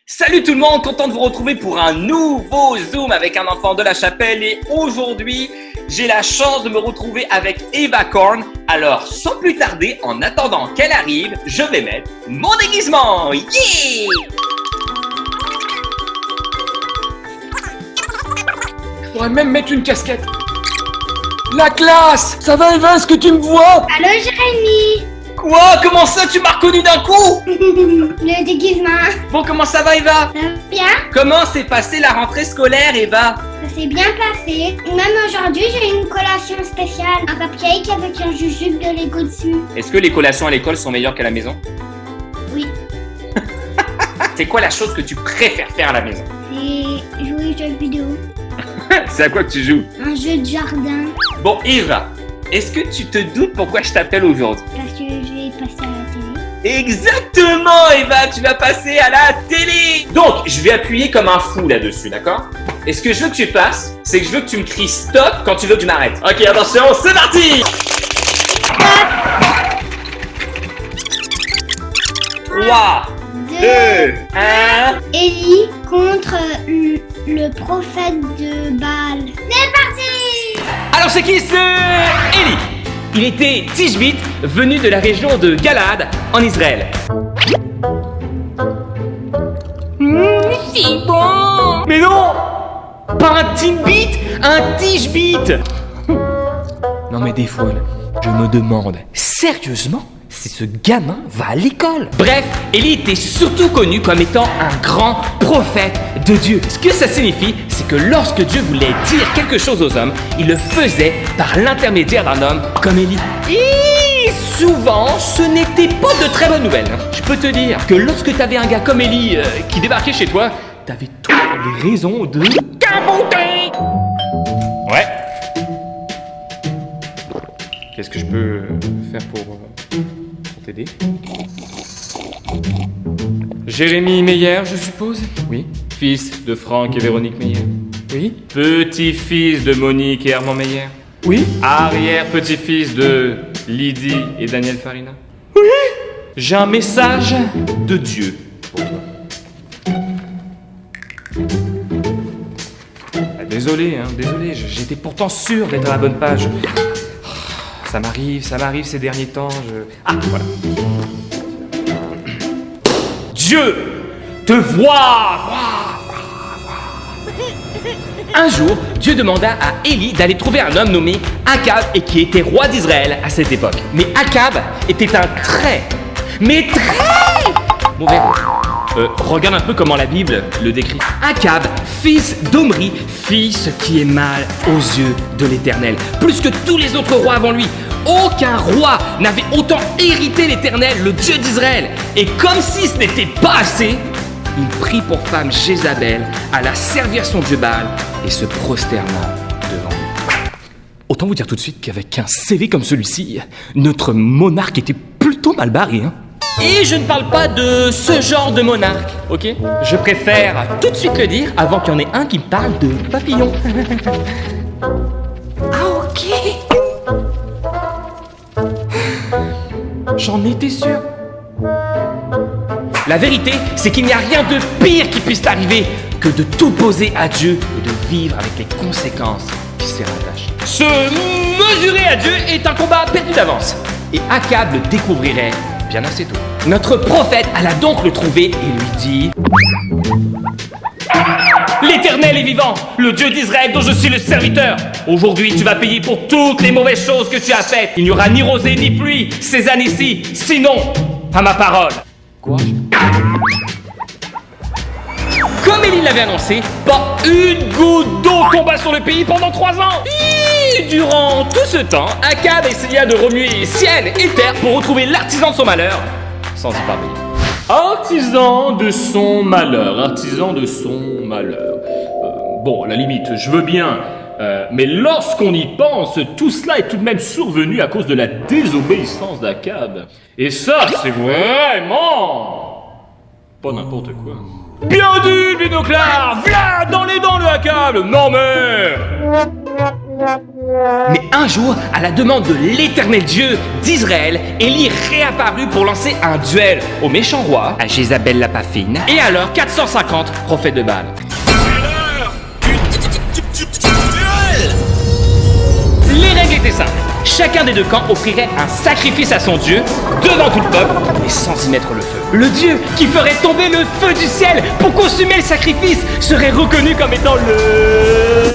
Salut tout le monde, content de vous retrouver pour un nouveau Zoom avec un enfant de la chapelle et aujourd'hui, j'ai la chance de me retrouver avec Eva Korn. Alors, sans plus tarder, en attendant qu'elle arrive, je vais mettre mon déguisement. Yeah! Je pourrais même mettre une casquette. La classe! Ça va Eva, est-ce que tu me vois? Allô Jérémy. Quoi? Comment ça, tu m'as reconnu d'un coup? Le déguisement. Bon, comment ça va Eva? Ça va bien? Comment s'est passée la rentrée scolaire Eva? Ça s'est bien passé. Même aujourd'hui, j'ai une collation spéciale. Un cupcake avec un jujube de Lego dessus. Est-ce que les collations à l'école sont meilleures qu'à la maison? Oui. C'est quoi la chose que tu préfères faire à la maison? C'est jouer aux jeux vidéo. C'est à quoi que tu joues? Un jeu de jardin. Bon Eva, est-ce que tu te doutes pourquoi je t'appelle aujourd'hui? Parce que je vais passer à la télé. Exactement Eva, tu vas passer à la télé. Donc, je vais appuyer comme un fou là-dessus, d'accord? Et ce que je veux que tu fasses, c'est que je veux que tu me cries stop quand tu veux que je m'arrête. Ok, attention, c'est parti! 3, 2, 1... Élie contre le prophète de Baal. C'est parti! Alors c'est qui ce Élie? Il était Tishbite, venu de la région de Galaad, en Israël. C'est bon! Mais non! Pas un Timbit, un Tishbite! Non mais des fois, je me demande, sérieusement, si ce gamin va à l'école? Bref, Élie était surtout connu comme étant un grand prophète de Dieu. Ce que ça signifie, c'est que lorsque Dieu voulait dire quelque chose aux hommes, il le faisait par l'intermédiaire d'un homme comme Élie. Et souvent, ce n'était pas de très bonnes nouvelles. Je peux te dire que lorsque t'avais un gars comme Élie qui débarquait chez toi, t'avais toutes les raisons de capoter. Ouais. Qu'est-ce que je peux faire pour t'aider? Jérémy Meyer, je suppose? Oui. Fils de Franck et Véronique Meyer? Oui. Petit-fils de Monique et Armand Meyer? Oui. Arrière-petit-fils de Lydie et Daniel Farina? Oui. J'ai un message de Dieu pour toi. Désolé, j'étais pourtant sûr d'être à la bonne page. Ça m'arrive ces derniers temps, Ah, voilà. Dieu te voit. Un jour, Dieu demanda à Élie d'aller trouver un homme nommé Akab et qui était roi d'Israël à cette époque. Mais Akab était un très mauvais roi. Regarde un peu comment la Bible le décrit. Akab, fils d'Omri, fit ce qui est mal aux yeux de l'Éternel, plus que tous les autres rois avant lui. Aucun roi n'avait autant hérité l'Éternel, le Dieu d'Israël. Et comme si ce n'était pas assez, il prit pour femme Jézabel, alla servir son Dieu Baal et se prosterna devant lui. Autant vous dire tout de suite qu'avec un CV comme celui-ci, notre monarque était plutôt mal barré, hein. Et je ne parle pas de ce genre de monarque, ok? Je préfère tout de suite le dire avant qu'il y en ait un qui me parle de papillon. Ah ok. J'en étais sûr. La vérité, c'est qu'il n'y a rien de pire qui puisse t'arriver que de t'opposer à Dieu et de vivre avec les conséquences qui s'y rattachent. Se mesurer à Dieu est un combat perdu d'avance. Et Akab le découvrirait bien assez tôt. Notre prophète alla donc le trouver et lui dit: L'Éternel est vivant, le Dieu d'Israël dont je suis le serviteur. Aujourd'hui, tu vas payer pour toutes les mauvaises choses que tu as faites. Il n'y aura ni rosée ni pluie ces années-ci, sinon, à ma parole. Quoi? Comme Élie l'avait annoncé, pas une goutte d'eau tomba sur le pays pendant 3 ans. Et durant tout ce temps, Akab essaya de remuer ciel et terre pour retrouver l'artisan de son malheur, sans y parvenir. Artisan de son malheur. Bon, à la limite, je veux bien, mais lorsqu'on y pense, tout cela est tout de même survenu à cause de la désobéissance d'Akab. Et ça, c'est vraiment pas n'importe quoi. Bien dit, Binoclard! V'là dans les dents de Akab! Non mais... Mais un jour, à la demande de l'Éternel Dieu d'Israël, Élie réapparut pour lancer un duel au méchant roi, à Jézabel la pas fine, et à leurs 450 prophètes de Baal. Les règles étaient simples. Chacun des deux camps offrirait un sacrifice à son Dieu devant tout le peuple, mais sans y mettre le feu. Le Dieu qui ferait tomber le feu du ciel pour consumer le sacrifice serait reconnu comme étant le...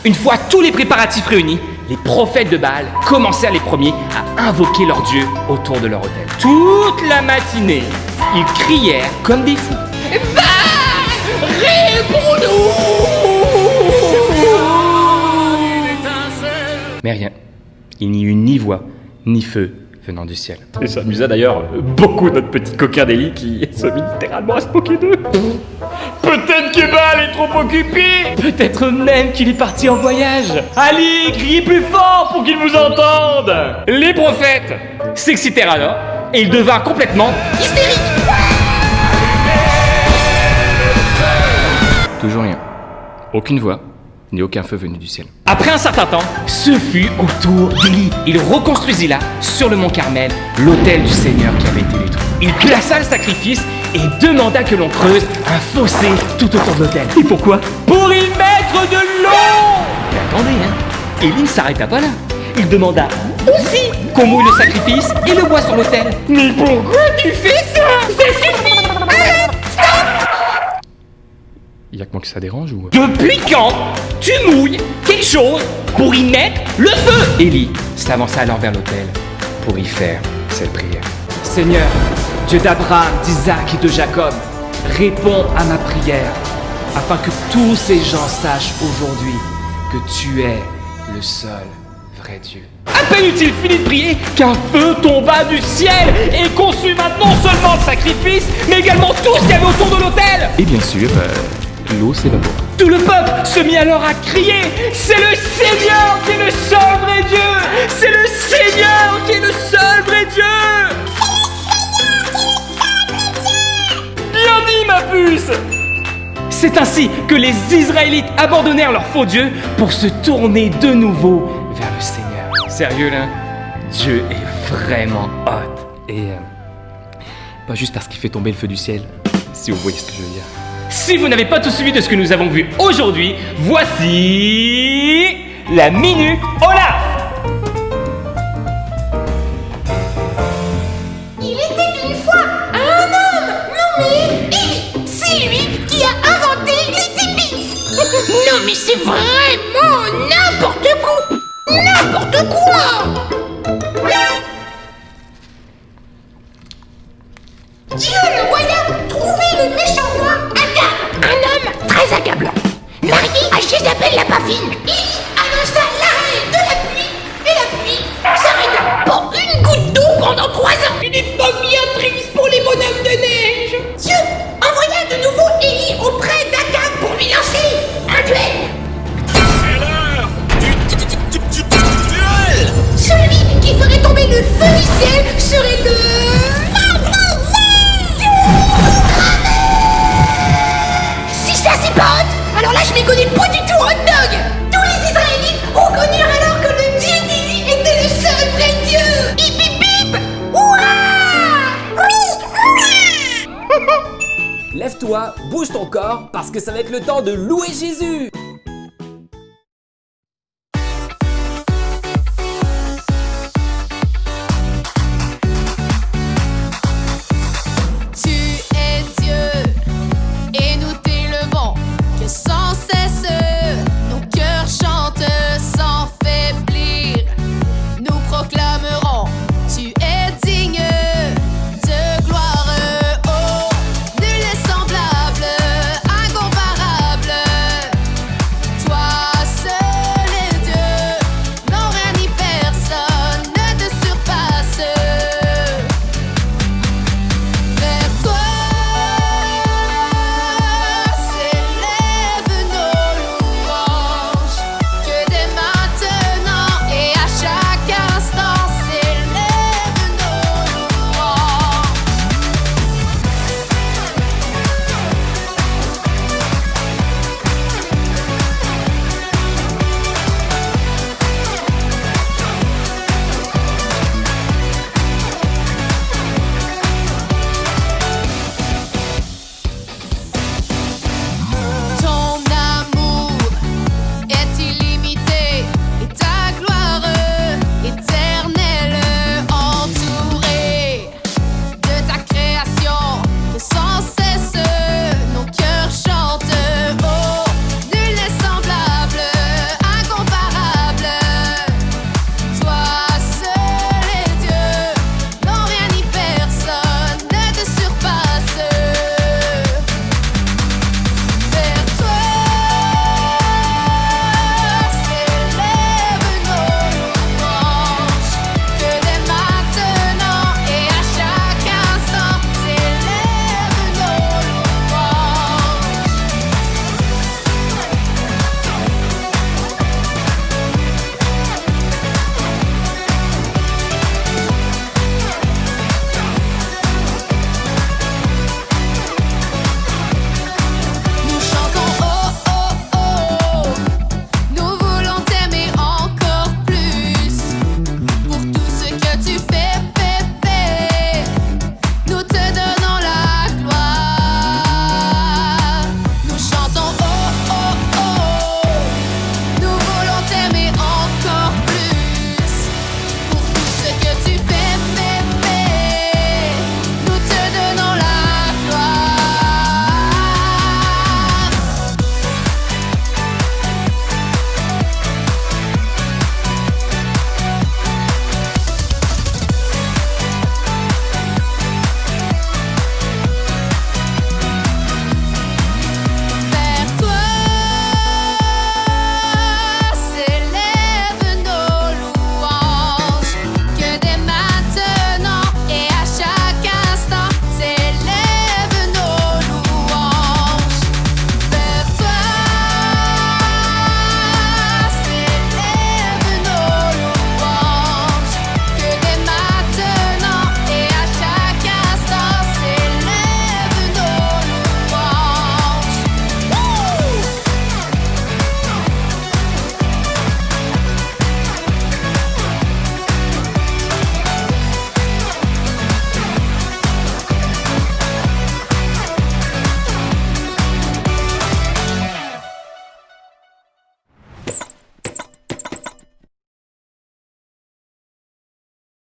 Une fois tous les préparatifs réunis, les prophètes de Baal commencèrent les premiers à invoquer leur Dieu autour de leur autel. Toute la matinée, ils crièrent comme des fous. Baal, réponds-nous! Mais rien. Il n'y eut ni voix, ni feu venant du ciel. Et ça amusa d'ailleurs beaucoup notre petit coquin d'Élie qui se mit littéralement à se moquer d'eux. Peut-être que Baal est trop occupé. Peut-être même qu'il est parti en voyage. Allez, criez plus fort pour qu'il vous entende. Les prophètes s'excitèrent alors et ils devinrent complètement hystériques. Toujours rien. Aucune voix. Ni aucun feu venu du ciel. Après un certain temps, ce fut au tour d'Élie. Il reconstruisit là, sur le mont Carmel, l'autel du Seigneur qui avait été détruit. Il plaça le sacrifice et demanda que l'on creuse un fossé tout autour de l'autel. Et pourquoi? Pour y mettre de l'eau! Mais attendez, Élie ne s'arrêta pas là. Il demanda aussi qu'on mouille le sacrifice et le bois sur l'autel. Mais pourquoi tu fais ça? Ça suffit! Arrête! Stop! Y'a que moi que ça dérange ou... Depuis quand tu mouilles quelque chose pour y mettre le feu? Élie s'avança alors vers l'autel pour y faire cette prière. Seigneur, Dieu d'Abraham, d'Isaac et de Jacob, réponds à ma prière afin que tous ces gens sachent aujourd'hui que tu es le seul vrai Dieu. À peine eut-il fini de prier qu'un feu tomba du ciel et consuma non seulement le sacrifice, mais également tout ce qu'il y avait autour de l'autel. Et bien sûr, l'eau s'évapora. Tout le peuple se mit alors à crier: c'est le Seigneur qui est le seul vrai Dieu! C'est le Seigneur qui est le seul vrai Dieu! Bien dit, ma puce! C'est ainsi que les Israélites abandonnèrent leur faux Dieu pour se tourner de nouveau vers le Seigneur. Sérieux là? Dieu est vraiment hot. Et pas juste parce qu'il fait tomber le feu du ciel, si vous voyez ce que je veux dire. Si vous n'avez pas tout suivi de ce que nous avons vu aujourd'hui, voici la Minute Olaf. Il était une fois un homme nommé Élie. C'est lui qui a inventé les épices. Non mais c'est vraiment n'importe quoi. N'importe quoi. Dieu le voya trouver le méchant roi Akab, un homme très accablant, marié à Jézabel la pas fine. Il annonça l'arrêt de la pluie, et la pluie s'arrêta pour une goutte d'eau pendant 3 ans. Il n'est pas bien triste pour les bonhommes de neige. Dieu envoya de nouveau Élie auprès d'Akab pour lui lancer un duel. C'est l'heure du duel. Celui qui ferait tomber le feu du ciel serait le... Alors là, je m'y connais pas du tout en hot dog. Tous les Israélites reconnurent alors que le Dieu d'Élie était le seul vrai Dieu. Hip hip hip. Ouah. Oui, ouah. Lève-toi, bouge ton corps, parce que ça va être le temps de louer Jésus.